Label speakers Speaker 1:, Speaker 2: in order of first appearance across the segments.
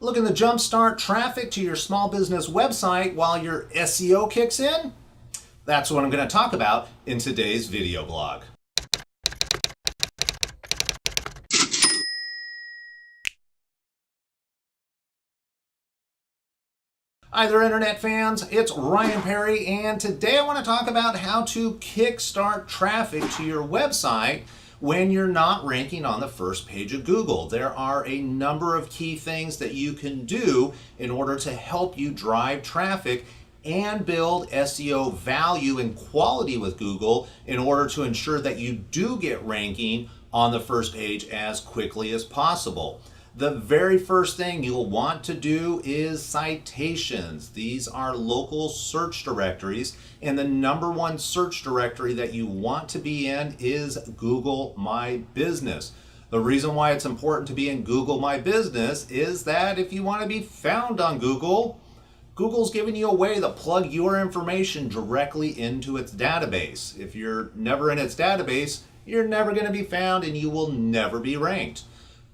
Speaker 1: Looking to jumpstart traffic to your small business website while your SEO kicks in? That's what I'm going to talk about in today's video blog. Hi there, Internet fans. It's Ryan Perry, and today I want to talk about how to kickstart traffic to your website when you're not ranking on the first page of Google. There are a number of key things that you can do in order to help you drive traffic and build SEO value and quality with Google in order to ensure that you do get ranking on the first page as quickly as possible. The very first thing you'll want to do is citations. These are local search directories, and the number one search directory that you want to be in is Google My Business. The reason why it's important to be in Google My Business is that if you want to be found on Google, Google's giving you a way to plug your information directly into its database. If you're never in its database, you're never going to be found and you will never be ranked.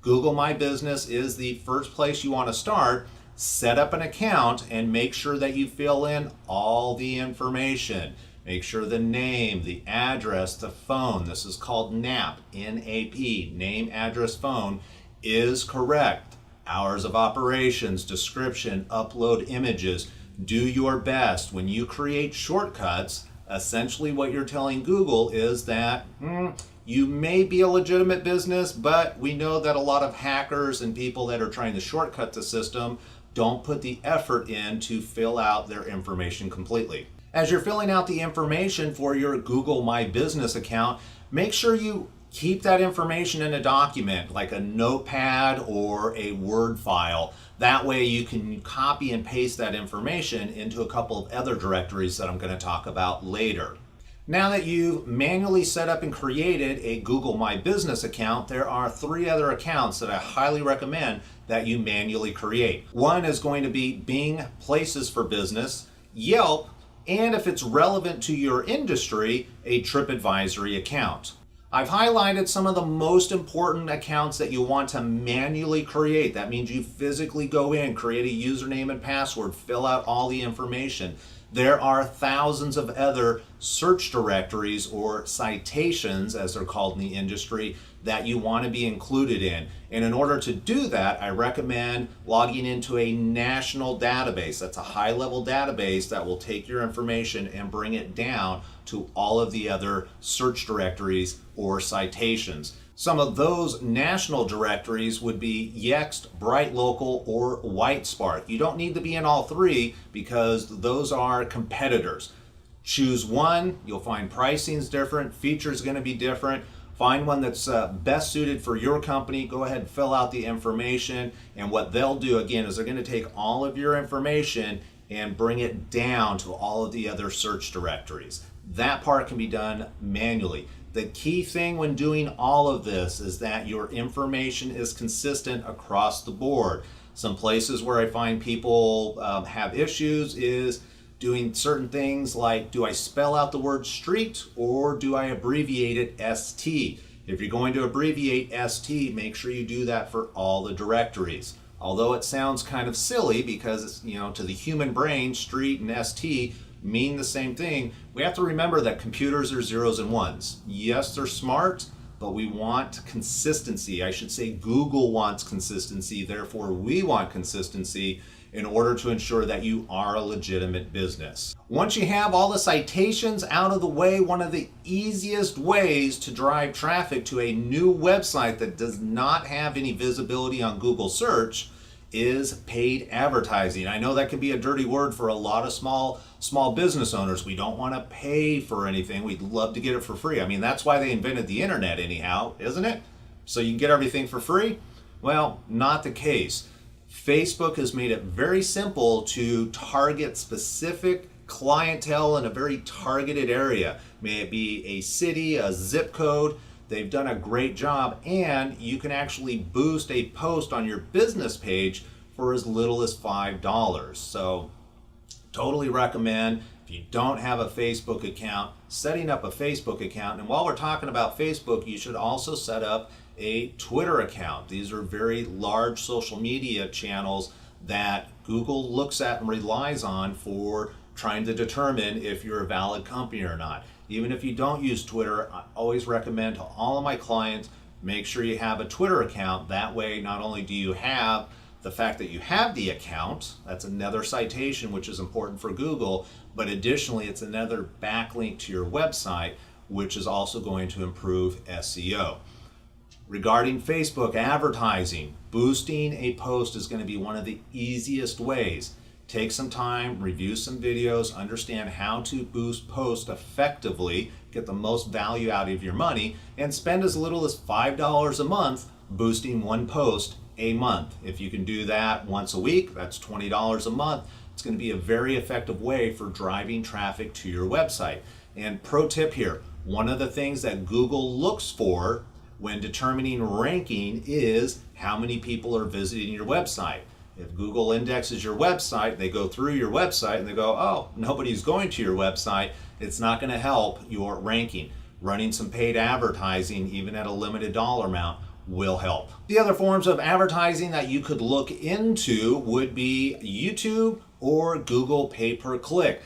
Speaker 1: Google My Business is the first place you want to start. Set up an account and make sure that you fill in all the information. Make sure the name, the address, the phone, this is called NAP, N-A-P, name, address, phone, is correct. Hours of operations, description, upload images. Do your best. When you create shortcuts, essentially what you're telling Google is that you may be a legitimate business, but we know that a lot of hackers and people that are trying to shortcut the system don't put the effort in to fill out their information completely. As you're filling out the information for your Google My Business account, make sure you keep that information in a document like a notepad or a Word file. That way you can copy and paste that information into a couple of other directories that I'm going to talk about later. Now that you've manually set up and created a Google My Business account, there are 3 other accounts that I highly recommend that you manually create. One is going to be Bing Places for Business, Yelp, and if it's relevant to your industry, a TripAdvisory account. I've highlighted some of the most important accounts that you want to manually create. That means you physically go in, create a username and password, fill out all the information. There are thousands of other search directories or citations, as they're called in the industry, that you want to be included in. And in order to do that, I recommend logging into a national database. That's a high-level database that will take your information and bring it down to all of the other search directories or citations. Some of those national directories would be Yext, BrightLocal, or WhiteSpark. You don't need to be in all 3 because those are competitors. Choose one, you'll find pricing's different, features going to be different. Find one that's best suited for your company. Go ahead and fill out the information, and what they'll do again is they're going to take all of your information and bring it down to all of the other search directories. That part can be done manually. The key thing when doing all of this is that your information is consistent across the board. Some places where I find people have issues is doing certain things like, do I spell out the word street or do I abbreviate it ST? If you're going to abbreviate ST, make sure you do that for all the directories. Although it sounds kind of silly because it's, to the human brain, street and ST mean the same thing, we have to remember that computers are zeros and ones. Yes, they're smart, but we want consistency. I should say Google wants consistency, therefore we want consistency in order to ensure that you are a legitimate business. Once you have all the citations out of the way, one of the easiest ways to drive traffic to a new website that does not have any visibility on Google search is paid advertising. I know that can be a dirty word for a lot of small business owners. We don't want to pay for anything. We'd love to get it for free. I mean, that's why they invented the internet anyhow, isn't it? So you can get everything for free? Well, not the case. Facebook has made it very simple to target specific clientele in a very targeted area. May it be a city, a zip code. They've done a great job, and you can actually boost a post on your business page for as little as $5. So totally recommend, if you don't have a Facebook account, setting up a Facebook account. And while we're talking about Facebook, you should also set up a Twitter account. These are very large social media channels that Google looks at and relies on for trying to determine if you're a valid company or not. Even if you don't use Twitter, I always recommend to all of my clients, make sure you have a Twitter account. That way, not only do you have the fact that you have the account, that's another citation which is important for Google, but additionally it's another backlink to your website, which is also going to improve SEO. Regarding Facebook advertising, boosting a post is going to be one of the easiest ways. Take some time, review some videos, understand how to boost posts effectively, get the most value out of your money, and spend as little as $5 a month boosting one post a month. If you can do that once a week, that's $20 a month. It's going to be a very effective way for driving traffic to your website. And pro tip here, one of the things that Google looks for when determining ranking is how many people are visiting your website. If Google indexes your website, they go through your website and they go, oh, nobody's going to your website, it's not going to help your ranking. Running some paid advertising, even at a limited dollar amount, will help. The other forms of advertising that you could look into would be YouTube or Google pay-per-click.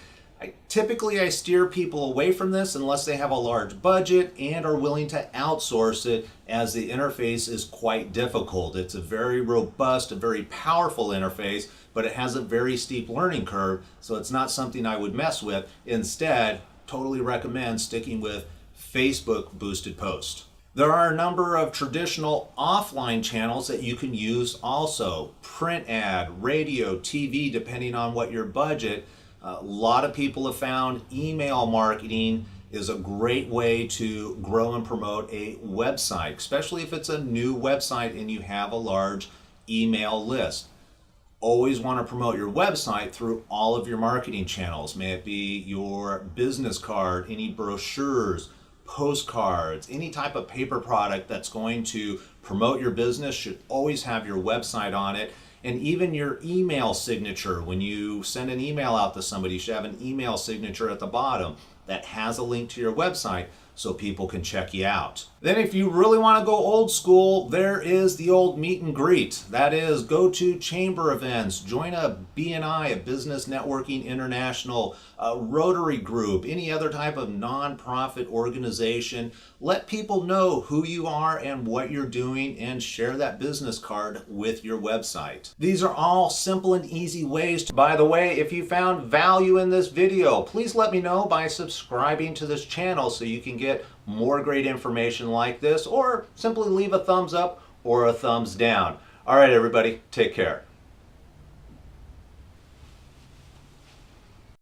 Speaker 1: Typically, I steer people away from this unless they have a large budget and are willing to outsource it, as the interface is quite difficult. It's a very robust, a very powerful interface, but it has a very steep learning curve, so it's not something I would mess with. Instead, totally recommend sticking with Facebook boosted posts. There are a number of traditional offline channels that you can use also. Print ad, radio, TV, depending on what your budget. A lot of people have found email marketing is a great way to grow and promote a website, especially if it's a new website and you have a large email list. Always want to promote your website through all of your marketing channels. May it be your business card, any brochures, postcards, any type of paper product that's going to promote your business should always have your website on it. And even your email signature, when you send an email out to somebody, you should have an email signature at the bottom that has a link to your website so people can check you out. Then if you really want to go old school, there is the old meet and greet. That is, go to chamber events, join a BNI, a Business Networking International, a Rotary group, any other type of nonprofit organization. Let people know who you are and what you're doing, and share that business card with your website. These are all simple and easy ways to, by the way, if you found value in this video, please let me know by subscribing to this channel so you can get more great information like this, or simply leave a thumbs up or a thumbs down. All right, everybody, take care.